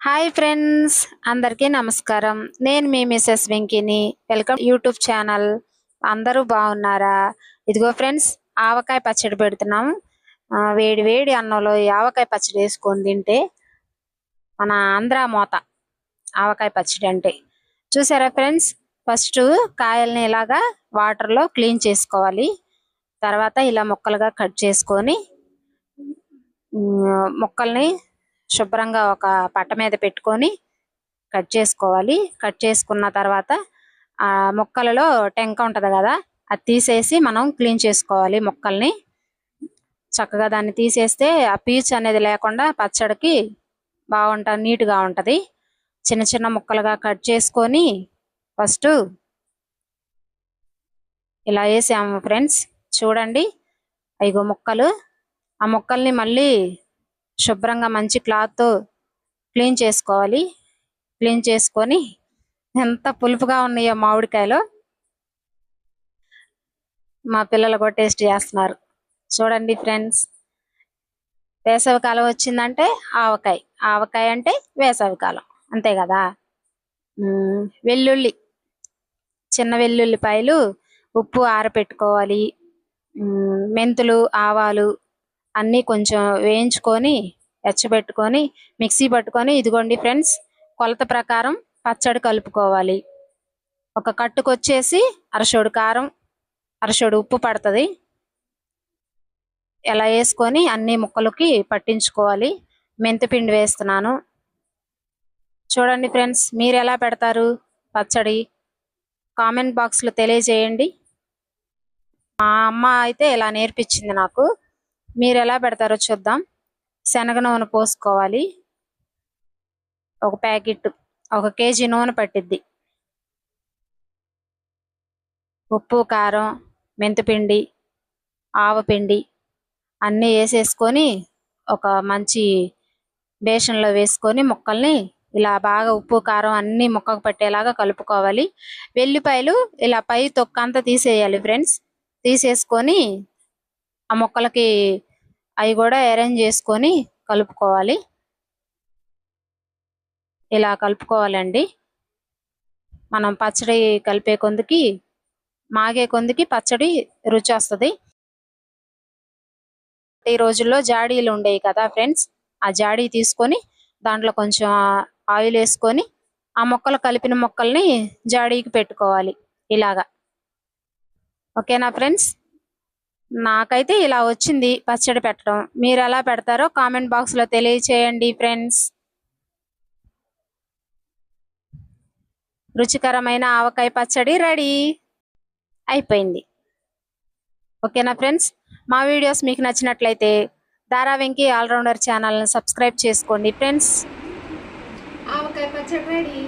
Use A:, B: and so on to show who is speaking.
A: Hi friends, అందరికీ నమస్కారం. నేను మీ మిసెస్ వెంకిని. Welcome YouTube channel. అందరూ బాగున్నారా? ఇదిగో ఫ్రెండ్స్, ఆవకాయ పచ్చడి పెడుతున్నాం. వేడి వేడి అన్నంలో ఈ ఆవకాయ పచ్చడి వేసుకొని తింటే మన ఆంధ్ర మోత ఆవకాయ పచ్చడి అంటే. చూసారా ఫ్రెండ్స్, ఫస్ట్ కాయల్ని ఇలాగా వాటర్లో క్లీన్ చేసుకోవాలి. తర్వాత ఇలా ముక్కలుగా కట్ చేసుకొని ముక్కల్ని శుభ్రంగా ఒక పట్ట మీద పెట్టుకొని కట్ చేసుకోవాలి. కట్ చేసుకున్న తర్వాత ఆ ముక్కలలో టెంక ఉంటుంది కదా, అది తీసేసి మనం క్లీన్ చేసుకోవాలి. ముక్కల్ని చక్కగా దాన్ని తీసేస్తే ఆ పీచు అనేది లేకుండా పచ్చడికి బాగుంటుంది, నీట్గా ఉంటుంది. చిన్న చిన్న ముక్కలుగా కట్ చేసుకొని ఫస్ట్ ఇలా వేసాము ఫ్రెండ్స్. చూడండి, ఐగో ముక్కలు. ఆ ముక్కల్ని మళ్ళీ శుభ్రంగా మంచి క్లాత్తో క్లీన్ చేసుకోవాలి. క్లీన్ చేసుకొని ఎంత పులుపుగా ఉన్నాయో మామిడికాయలు. మా పిల్లలు కూడా టేస్ట్ చేస్తున్నారు. చూడండి ఫ్రెండ్స్, వేసవికాలం వచ్చిందంటే ఆవకాయ, ఆవకాయ అంటే వేసవికాలం, అంతే కదా. వెల్లుల్లి, చిన్న వెల్లుల్లిపాయలు ఉప్పు ఆరపెట్టుకోవాలి. మెంతులు, ఆవాలు అన్నీ కొంచెం వేయించుకొని ఎచ్చబెట్టుకొని మిక్సీ పట్టుకొని, ఇదిగోండి ఫ్రెండ్స్, కొలత ప్రకారం పచ్చడి కలుపుకోవాలి. ఒక కట్టుకొచ్చేసి అరసోడు కారం, అరసోడు ఉప్పు పడుతుంది. ఎలా వేసుకొని అన్ని ముక్కలకి పట్టించుకోవాలి. మెంతిపిండి వేస్తున్నాను. చూడండి ఫ్రెండ్స్, మీరు ఎలా పెడతారు పచ్చడి? కామెంట్ బాక్స్లో తెలియజేయండి. మా అమ్మ అయితే ఇలా నేర్పించింది నాకు. మీరు ఎలా పెడతారో చూద్దాం. శనగ నూనె పోసుకోవాలి. ఒక ప్యాకెట్, 1 కేజీ నూనె పట్టిద్ది. ఉప్పు, కారం, మెంతిపిండి, ఆవపిండి అన్నీ వేసేసుకొని ఒక మంచి బేషన్లో వేసుకొని ముక్కల్ని ఇలా బాగా ఉప్పు కారం అన్నీ ముక్కకు పట్టేలాగా కలుపుకోవాలి. వెల్లిపాయలు ఇలా పై తొక్కంతా తీసేయాలి ఫ్రెండ్స్. తీసేసుకొని ఆ ముక్కలకి అవి కూడా అరేంజ్ చేసుకొని కలుపుకోవాలి. ఇలా కలుపుకోవాలండి. మనం పచ్చడి కలిపే కొందికి, మాగే కొందికి పచ్చడి రుచి వస్తుంది. ఈ రోజుల్లో జాడీలు ఉండేవి కదా ఫ్రెండ్స్, ఆ జాడీ తీసుకొని దాంట్లో కొంచెం ఆయిల్ వేసుకొని ఆ ముక్కలు కలిపిన ముక్కల్ని జాడీకి పెట్టుకోవాలి ఇలాగా. ఓకేనా ఫ్రెండ్స్? నాకైతే ఇలా వచ్చింది పచ్చడి పెట్టడం. మీరు ఎలా పెడతారో కామెంట్ బాక్స్లో తెలియచేయండి ఫ్రెండ్స్. రుచికరమైన ఆవకాయ పచ్చడి రెడీ అయిపోయింది. ఓకేనా ఫ్రెండ్స్? మా వీడియోస్ మీకు నచ్చినట్లయితే దారా వెంకీ ఆల్రౌండర్ ఛానల్ని సబ్స్క్రైబ్ చేసుకోండి ఫ్రెండ్స్.
B: ఆవకాయ పచ్చడి రెడీ.